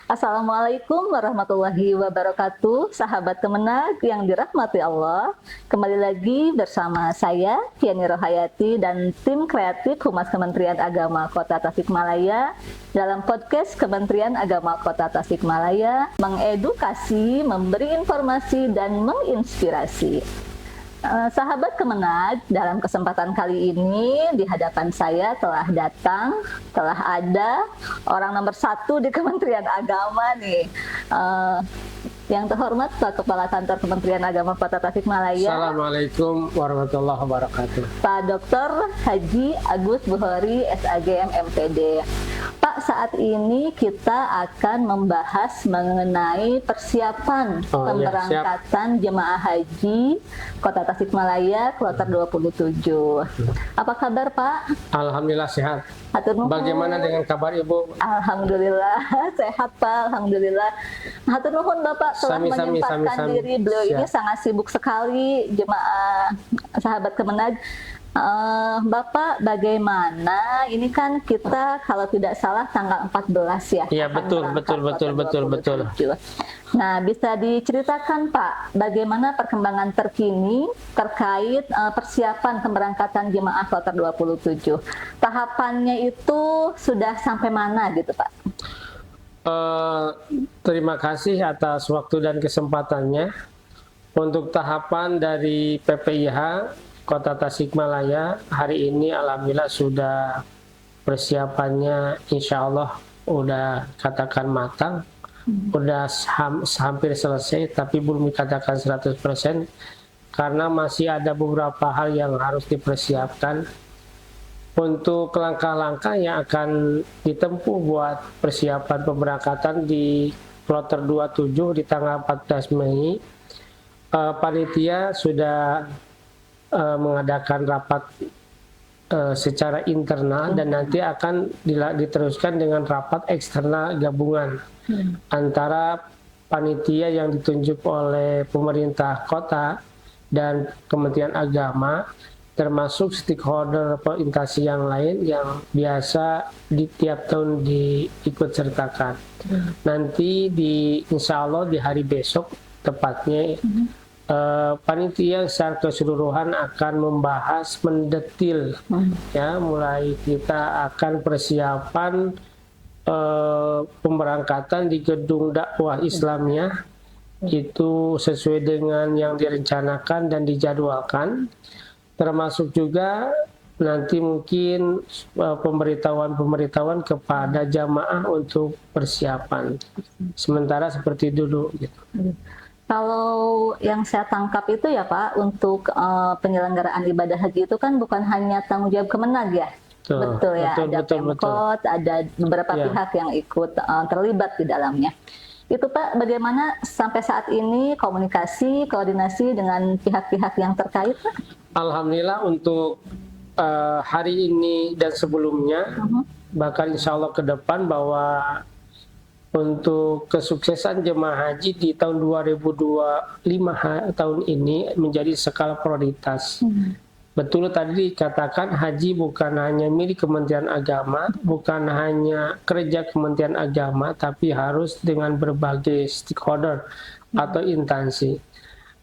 Assalamualaikum warahmatullahi wabarakatuh, sahabat Kemenag yang dirahmati Allah. Kembali lagi bersama saya, Fiani Rohayati, dan tim kreatif Humas Kementerian Agama Kota Tasikmalaya dalam podcast Kementerian Agama Kota Tasikmalaya, mengedukasi, memberi informasi, dan menginspirasi. Sahabat Kemenag, dalam kesempatan kali ini di hadapan saya telah ada orang nomor 1 di Kementerian Agama nih. Yang terhormat Pak Kepala Kantor Kementerian Agama Kota Tasikmalaya. Assalamualaikum warahmatullahi wabarakatuh. Pak Dr. Haji Agus Buhori, SAGM MPD. Pak, saat ini kita akan membahas mengenai persiapan pemberangkatan jemaah haji Kota Tasikmalaya Kloter 27. Apa kabar, Pak? Alhamdulillah sehat. Bagaimana dengan kabar Ibu? Alhamdulillah sehat, Pak. Alhamdulillah. Hatur nuhun Bapak telah menyempatkan diri. Beliau ini sangat sibuk sekali, jemaah sahabat Kemenag. Bapak, bagaimana? Ini kan kita kalau tidak salah tanggal 14 ya. Iya, betul. Nah, bisa diceritakan Pak, bagaimana perkembangan terkini terkait persiapan pemberangkatan jemaah Kloter 27? Tahapannya itu sudah sampai mana gitu Pak? Terima kasih atas waktu dan kesempatannya. Untuk tahapan dari PPIH Kota Tasikmalaya hari ini alhamdulillah sudah persiapannya insya Allah udah katakan matang, udah hampir selesai, tapi belum dikatakan 100% karena masih ada beberapa hal yang harus dipersiapkan untuk langkah-langkah yang akan ditempuh buat persiapan pemberangkatan di Kloter 27 di tanggal 14 Mei. Panitia sudah mengadakan rapat secara internal dan nanti akan diteruskan dengan rapat eksternal gabungan antara panitia yang ditunjuk oleh pemerintah kota dan Kementerian Agama, termasuk stakeholder orientasi yang lain yang biasa di tiap tahun diikut sertakan. Nanti insya Allah di hari besok tepatnya panitia secara keseluruhan akan membahas mendetil ya, mulai kita akan persiapan pemberangkatan di gedung dakwah Islamiyah itu sesuai dengan yang direncanakan dan dijadwalkan, termasuk juga nanti mungkin pemberitahuan kepada jamaah untuk persiapan sementara seperti dulu gitu. Kalau yang saya tangkap itu ya Pak, untuk penyelenggaraan ibadah haji itu kan bukan hanya tanggung jawab Kemenag ya? Betul ya, ada Pemkot, ada beberapa pihak yang ikut terlibat di dalamnya. Itu Pak, bagaimana sampai saat ini komunikasi, koordinasi dengan pihak-pihak yang terkait Pak? Alhamdulillah untuk hari ini dan sebelumnya, bahkan insya Allah ke depan bahwa untuk kesuksesan jemaah haji di tahun 2025 tahun ini menjadi skala prioritas. Betul tadi dikatakan haji bukan hanya milik Kementerian Agama, bukan hanya kerja Kementerian Agama, tapi harus dengan berbagai stakeholder atau instansi.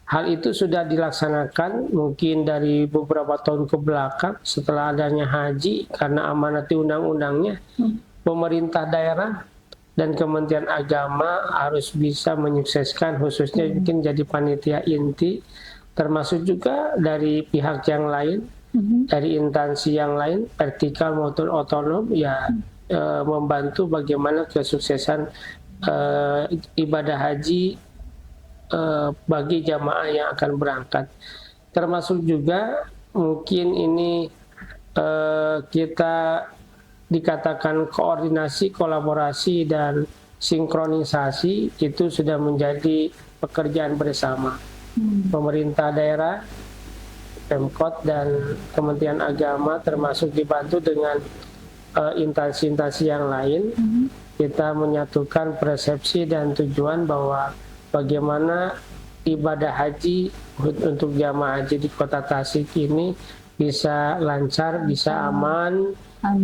Hal itu sudah dilaksanakan mungkin dari beberapa tahun ke belakang setelah adanya haji karena amanat undang-undangnya, pemerintah daerah dan Kementerian Agama harus bisa menyukseskan, khususnya mungkin jadi panitia inti, termasuk juga dari pihak yang lain, dari instansi yang lain, vertikal maupun otonom, ya membantu bagaimana kesuksesan ibadah haji bagi jamaah yang akan berangkat. Termasuk juga mungkin ini kita dikatakan koordinasi, kolaborasi, dan sinkronisasi itu sudah menjadi pekerjaan bersama. Pemerintah daerah, Pemkot, dan Kementerian Agama termasuk dibantu dengan instansi-instansi yang lain. Kita menyatukan persepsi dan tujuan bahwa bagaimana ibadah haji untuk jamaah haji di Kota Tasik ini bisa lancar, bisa aman,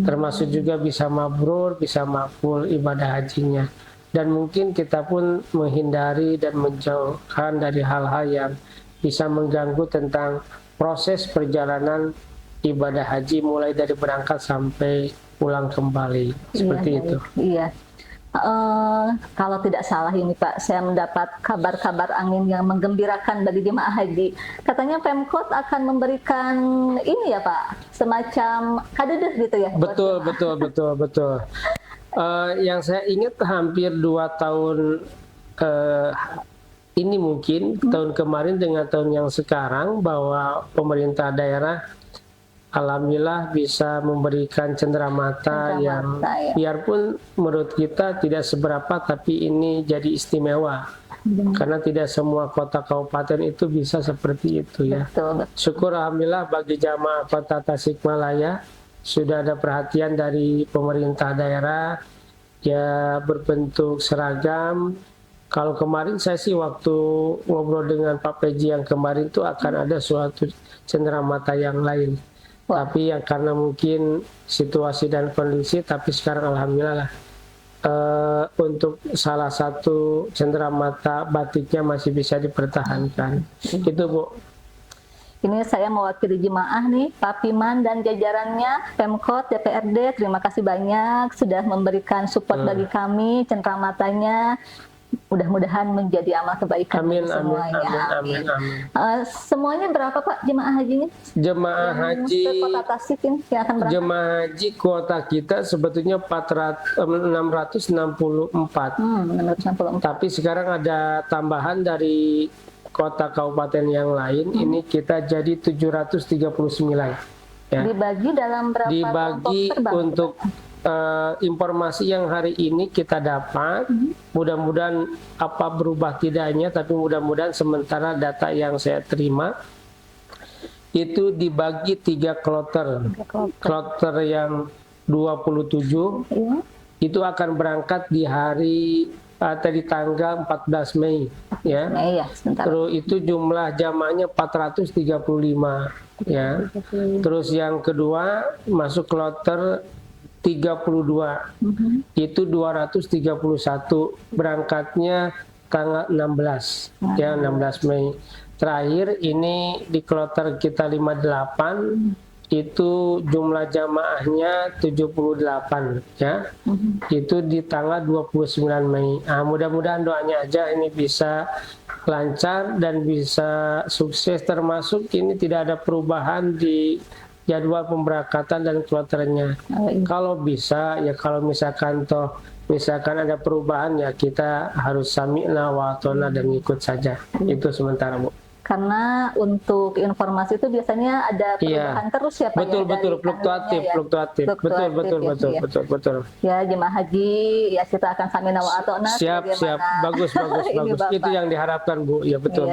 termasuk juga bisa mabrur, bisa makbul ibadah hajinya. dan mungkin kita pun menghindari dan menjauhkan dari hal-hal yang bisa mengganggu tentang proses perjalanan ibadah haji mulai dari berangkat sampai pulang kembali, seperti Iya, itu. baik. Iya. Kalau tidak salah ini Pak, saya mendapat kabar-kabar angin yang menggembirakan bagi jemaah haji. Katanya Pemkot akan memberikan ini ya Pak, semacam kado gitu ya? buat Betul, jemaah. betul. Yang saya ingat hampir 2 tahun ini mungkin tahun kemarin dengan tahun yang sekarang, bahwa pemerintah daerah alhamdulillah bisa memberikan cenderamata yang ya. biarpun menurut kita tidak seberapa, tapi ini jadi istimewa. Karena tidak semua kota kabupaten itu bisa seperti itu ya. Betul, betul. Syukur alhamdulillah bagi jamaah kota Tasikmalaya sudah ada perhatian dari pemerintah daerah ya, berbentuk seragam. Kalau kemarin saya sih waktu ngobrol dengan Pak Peji yang kemarin itu akan ada suatu cenderamata yang lain. Tapi yang karena mungkin situasi dan kondisi, tapi sekarang alhamdulillah lah untuk salah satu cenderamata batiknya masih bisa dipertahankan. Itu Bu. Ini saya mewakili jemaah nih, Pak Piman dan jajarannya, Pemkot, DPRD, terima kasih banyak sudah memberikan support bagi kami, cendeраmatanya. Mudah-mudahan menjadi amal kebaikan Amin, bagi semuanya. amin. Semuanya berapa Pak jemaah hajinya? Jemaah haji Ke Kota Tasik ini yang akan berangkat? Jemaah haji kuota kita sebetulnya 664. 664. Tapi sekarang ada tambahan dari kota kabupaten yang lain, ini kita jadi 739. Ya. Dibagi dalam berapa Dibagi kelompok terbang? untuk informasi yang hari ini kita dapat, mudah-mudahan apa berubah tidaknya, tapi mudah-mudahan sementara data yang saya terima itu dibagi 3 kloter. Kloter yang 27 Iya. itu akan berangkat di hari tadi tanggal 14 Mei ya. Nah, iya, sebentar. Terus itu jumlah jamaahnya 435 ya. Terus yang kedua masuk kloter 32. Itu 231 berangkatnya tanggal 16 ya, 16 Mei. Terakhir ini di kloter kita 58 itu jumlah jamaahnya 78 ya. Itu di tanggal 29 Mei. Nah, mudah-mudahan doanya aja ini bisa lancar dan bisa sukses, termasuk ini tidak ada perubahan di jadwal pemberangkatan dan kloternya. Kalau bisa ya, kalau misalkan ada perubahan ya kita harus sami'na wa atona dan ikut saja. Itu sementara Bu. Karena untuk informasi itu biasanya ada perubahan terus ya Pak. Betul, fluktuatif. Betul. Ya jemaah haji ya kita akan sami'na wa atona. Siap. Bagus. Itu yang diharapkan Bu. Ya betul.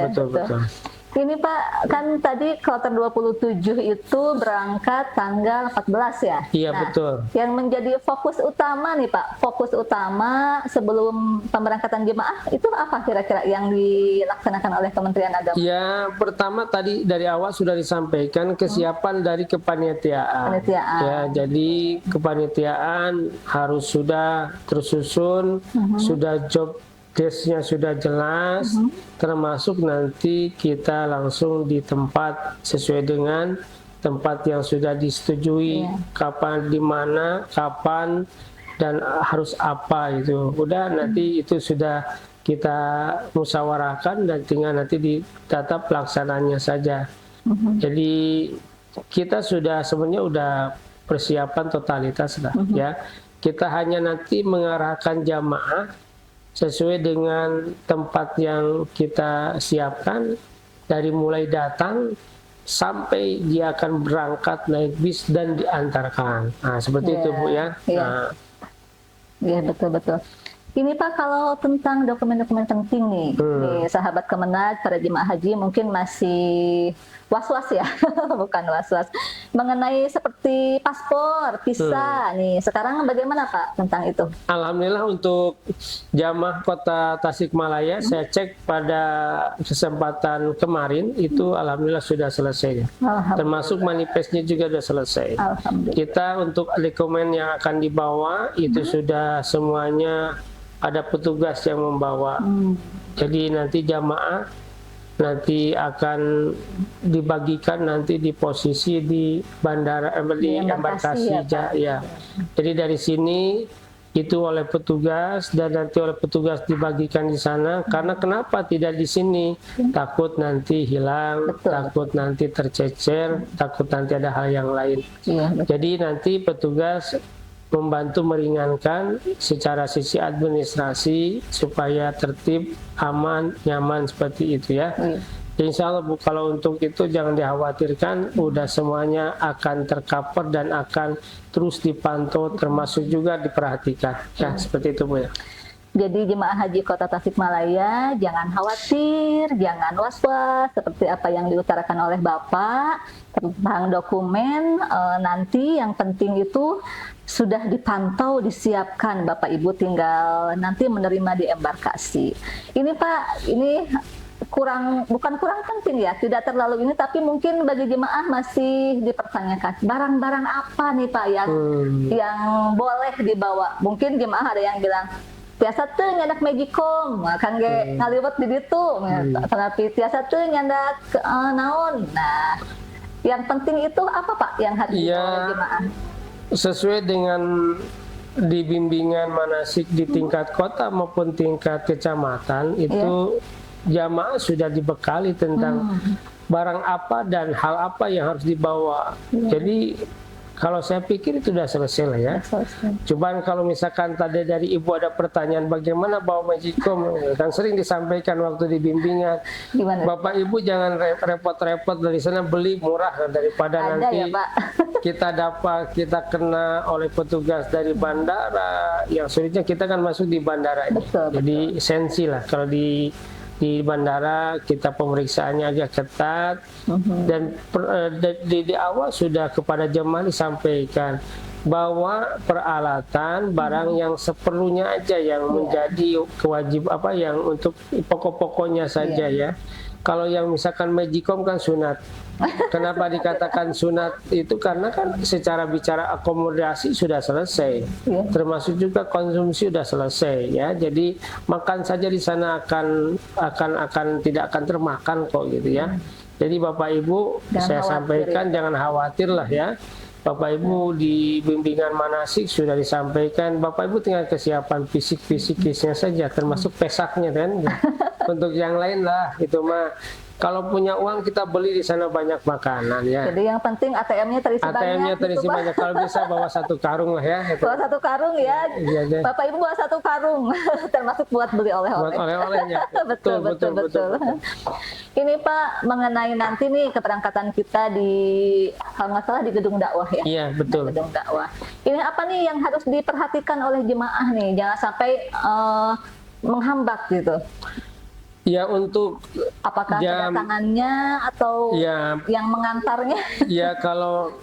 Ini Pak, kan tadi kloter 27 itu berangkat tanggal 14 ya? Iya, betul. Yang menjadi fokus utama nih Pak, fokus utama sebelum pemberangkatan jemaah itu apa kira-kira yang dilaksanakan oleh Kementerian Agama? Ya, pertama tadi dari awal sudah disampaikan kesiapan dari kepanitiaan. Ya, jadi kepanitiaan harus sudah tersusun, sudah job desk-nya sudah jelas, termasuk nanti kita langsung di tempat sesuai dengan tempat yang sudah disetujui, kapan, di mana, kapan, dan harus apa itu. Udah nanti itu sudah kita musyawarahkan dan tinggal nanti di data pelaksananya saja. Jadi kita sudah sebenarnya udah persiapan totalitas lah ya. Kita hanya nanti mengarahkan jamaah sesuai dengan tempat yang kita siapkan, dari mulai datang sampai dia akan berangkat naik bis dan diantarkan. Nah, seperti itu Bu ya. Iya, betul. Ini Pak, kalau tentang dokumen-dokumen penting nih, sahabat Kemenag, para jemaah haji mungkin masih was-was ya, bukan was-was, mengenai seperti paspor, visa nih. Sekarang bagaimana Pak tentang itu? Alhamdulillah untuk jamaah kota Tasikmalaya, saya cek pada kesempatan kemarin itu alhamdulillah sudah selesai. Termasuk manifestnya juga sudah selesai. Alhamdulillah. Kita untuk dokumen yang akan dibawa itu sudah semuanya ada petugas yang membawa. Jadi nanti jamaah nanti akan dibagikan nanti di posisi di bandara di embarkasi ya. Jadi dari sini itu oleh petugas dan nanti oleh petugas dibagikan di sana. Karena kenapa tidak di sini? Takut nanti hilang, takut nanti tercecer, takut nanti ada hal yang lain. Jadi nanti petugas membantu meringankan secara sisi administrasi supaya tertib, aman, nyaman seperti itu ya. Insya Allah Bu, kalau untuk itu jangan dikhawatirkan, udah semuanya akan tercover dan akan terus dipantau, termasuk juga diperhatikan. Ya seperti itu Bu ya. Jadi jemaah haji Kota Tasikmalaya jangan khawatir, jangan was-was seperti apa yang diutarakan oleh Bapak tentang dokumen. Nanti yang penting itu sudah dipantau, disiapkan. Bapak Ibu tinggal nanti menerima di embarkasi. Ini Pak, ini bukan kurang penting ya, tidak terlalu ini, tapi mungkin bagi jemaah masih dipertanyakan barang-barang apa nih Pak yang boleh dibawa. Mungkin jemaah ada yang bilang tiasa tuh nyandak magicom, kan ngaliwat di situ, tapi tiasa tuh nyandak naon. Nah, yang penting itu apa Pak yang harus dibawa oleh jemaah? Sesuai dengan di bimbingan manasik di tingkat kota maupun tingkat kecamatan itu jamaah sudah dibekali tentang barang apa dan hal apa yang harus dibawa. Jadi kalau saya pikir itu sudah selesai lah ya. Cuman kalau misalkan tadi dari Ibu ada pertanyaan bagaimana bawa magicom, kan sering disampaikan waktu di bimbingan. Gimana? Bapak Ibu jangan repot-repot dari sana beli murah daripada ada nanti ya, Pak? kita kena oleh petugas dari bandara. Yang sulitnya kita kan masuk di bandara ini. Jadi sensi lah kalau di bandara kita pemeriksaannya agak ketat dan di awal sudah kepada jemaah disampaikan bahwa peralatan barang yang seperlunya aja yang menjadi kewajiban yang untuk pokok-pokoknya saja ya. Kalau yang misalkan magicom kan sunat. Kenapa dikatakan sunat itu? Karena kan secara bicara akomodasi sudah selesai, termasuk juga konsumsi sudah selesai ya. Jadi makan saja di sana akan tidak akan termakan kok gitu ya. Jadi Bapak Ibu saya sampaikan jangan khawatir lah ya. Bapak Ibu di bimbingan manasik sudah disampaikan. Bapak Ibu tinggal kesiapan fisik-fisiknya saja, termasuk pesaknya kan. Untuk yang lain lah itu mah. Kalau punya uang kita beli di sana banyak makanan ya. Jadi yang penting ATM-nya terisi banyak. ATM-nya terisi gitu, banyak. Kalau bisa bawa 1 karung lah ya. Bawa 1 karung ya. Iya. Bapak Ibu bawa 1 karung, termasuk buat beli oleh-oleh. Buat oleh-olehnya. betul. Ini Pak mengenai nanti nih keberangkatan kita di kalau nggak salah di gedung dakwah ya. Iya betul. Gedung dakwah. Ini apa nih yang harus diperhatikan oleh jemaah nih? Jangan sampai menghambat gitu. Ya untuk apakah kedatangannya atau yang mengantarnya? Ya kalau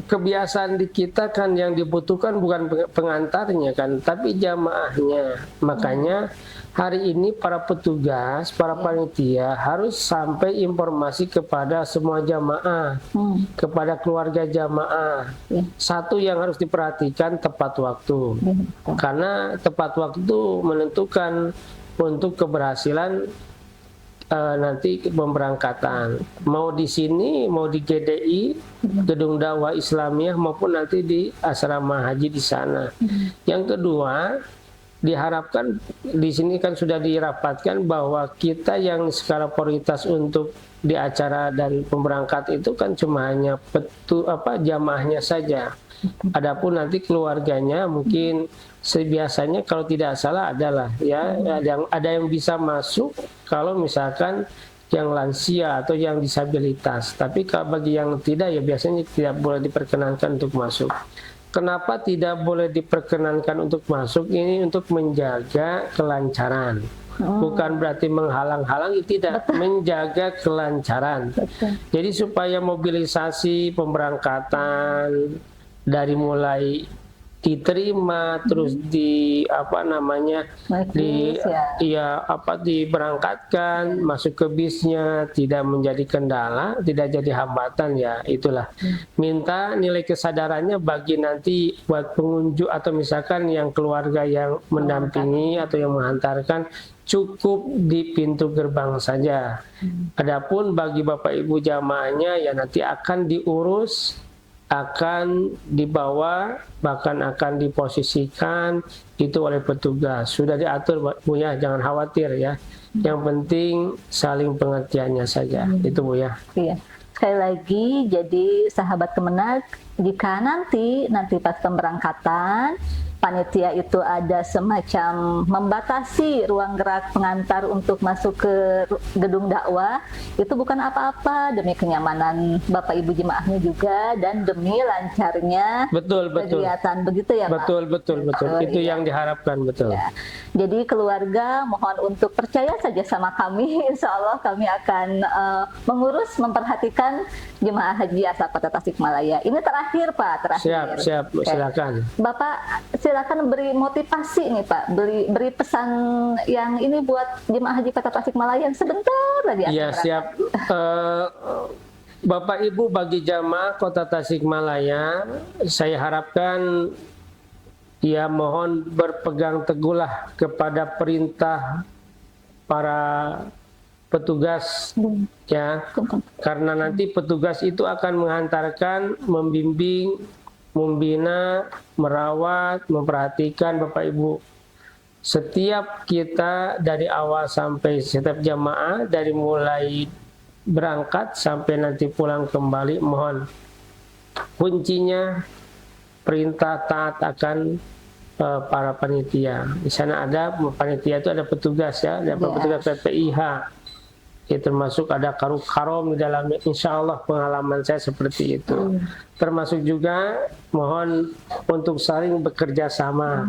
kebiasaan di kita kan yang dibutuhkan bukan pengantarnya kan, tapi jamaahnya. Makanya hari ini para petugas, para panitia harus sampai informasi kepada semua jamaah, kepada keluarga jamaah. Satu yang harus diperhatikan tepat waktu, karena tepat waktu menentukan untuk keberhasilan nanti pemberangkatan, mau di sini, mau di GDI, Gedung Dakwah Islamiyah, maupun nanti di asrama haji di sana. Yang kedua, diharapkan di sini kan sudah dirapatkan bahwa kita yang skala prioritas untuk di acara dan pemberangkat itu kan cuma hanya jamaahnya saja. Adapun nanti keluarganya mungkin biasanya kalau tidak salah adalah ya ada yang bisa masuk kalau misalkan yang lansia atau yang disabilitas. Tapi kalau bagi yang tidak ya biasanya tidak boleh diperkenankan untuk masuk. Kenapa tidak boleh diperkenankan untuk masuk? Ini untuk menjaga kelancaran. Bukan berarti menghalang-halangi, tidak. Menjaga kelancaran. Jadi supaya mobilisasi pemberangkatan dari mulai diterima, terus di apa namanya Majlis, ya. diberangkatkan, masuk ke bisnya, tidak menjadi kendala, tidak jadi hambatan, ya itulah. Minta nilai kesadarannya bagi nanti buat pengunjung atau misalkan yang keluarga yang mendampingi atau yang menghantarkan, cukup di pintu gerbang saja. Adapun bagi Bapak Ibu jamaahnya ya nanti akan diurus, akan dibawa, bahkan akan diposisikan itu oleh petugas. Sudah diatur Bu ya, jangan khawatir ya. Yang penting saling pengertiannya saja. Itu Bu ya. Iya. Sekali lagi, jadi sahabat Kemenag, jika nanti pas pemberangkatan panitia itu ada semacam membatasi ruang gerak pengantar untuk masuk ke gedung dakwah, itu bukan apa-apa, demi kenyamanan Bapak Ibu jemaahnya juga dan demi lancarnya kegiatan, begitu ya Pak? Betul. Itu yang diharapkan, betul. Ya. Jadi keluarga mohon untuk percaya saja sama kami, insya Allah kami akan mengurus, memperhatikan jemaah haji asal Kota Tasikmalaya. Ini terakhir Pak, terakhir. Siap, silakan. Bapak silakan beri motivasi nih Pak, beri pesan yang ini buat jemaah haji Kota Tasikmalaya yang sebentar lagi. Iya siap. Bapak Ibu bagi jamaah Kota Tasikmalaya, saya harapkan ya mohon berpegang teguhlah kepada perintah para petugas ya, karena nanti petugas itu akan menghantarkan, membimbing, membina, merawat, memperhatikan Bapak Ibu. Setiap kita dari awal sampai setiap jamaah, dari mulai berangkat sampai nanti pulang kembali, mohon kuncinya perintah taat akan para panitia. Di sana ada panitia, itu ada petugas ya, ada petugas PPIH. Ya, termasuk ada karom di dalamnya. Insya Allah pengalaman saya seperti itu. Termasuk juga mohon untuk saling bekerja sama,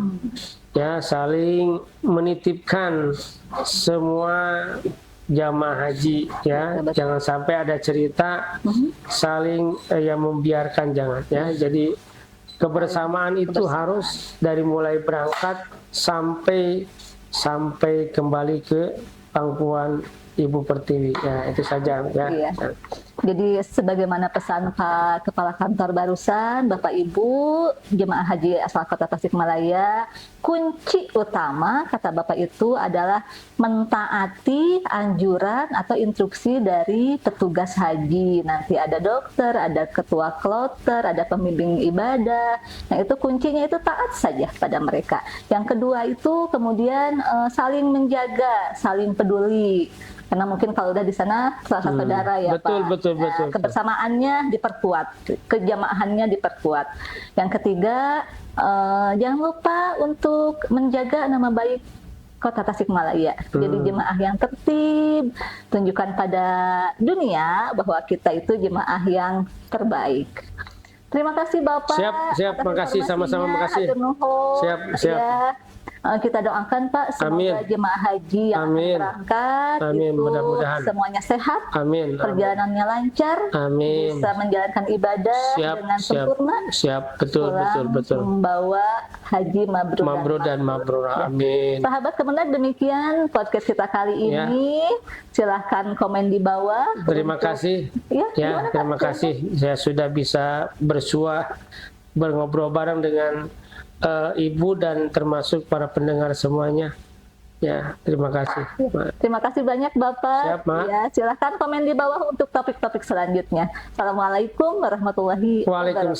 ya, saling menitipkan semua jamaah haji, ya. Jangan sampai ada cerita saling yang membiarkan, jangan ya. Jadi kebersamaan itu harus dari mulai berangkat sampai kembali ke pangkuan Ibu Pertiwi, ya itu saja ya. Iya. Jadi sebagaimana pesan Pak Kepala Kantor barusan, Bapak Ibu jemaah haji asal Kota Tasikmalaya, kunci utama kata Bapak itu adalah mentaati anjuran atau instruksi dari petugas haji. Nanti ada dokter, ada ketua kloter, ada pembimbing ibadah. Nah itu kuncinya itu taat saja pada mereka. Yang kedua itu kemudian saling menjaga, saling peduli. Karena mungkin kalau udah di sana saudara ya betul, Pak. Betul. Kebersamaannya diperkuat, kejamaahannya diperkuat. Yang ketiga, jangan lupa untuk menjaga nama baik Kota Tasikmalaya. Jadi jemaah yang tertib, tunjukkan pada dunia bahwa kita itu jemaah yang terbaik. Terima kasih Bapak. Siap. Makasih, sama-sama makasih. Siap. Ya. Kita doakan Pak, semoga jemaah haji yang akan berangkat itu mudah-mudahan semuanya sehat, perjalanannya lancar, bisa menjalankan ibadah dengan sempurna, betul. membawa haji mabrur dan mabrur. Amin. Sahabat Kemenag, demikian podcast kita kali ini. Silahkan komen di bawah. Terima kasih. Ya, terima kasih. Saya sudah bisa bersua-ngobrol bareng dengan Ibu dan termasuk para pendengar semuanya. Ya, terima kasih. Terima kasih banyak Bapak. Siap, Ma. Ya, silahkan komen di bawah untuk topik-topik selanjutnya. Assalamualaikum warahmatullahi wabarakatuh.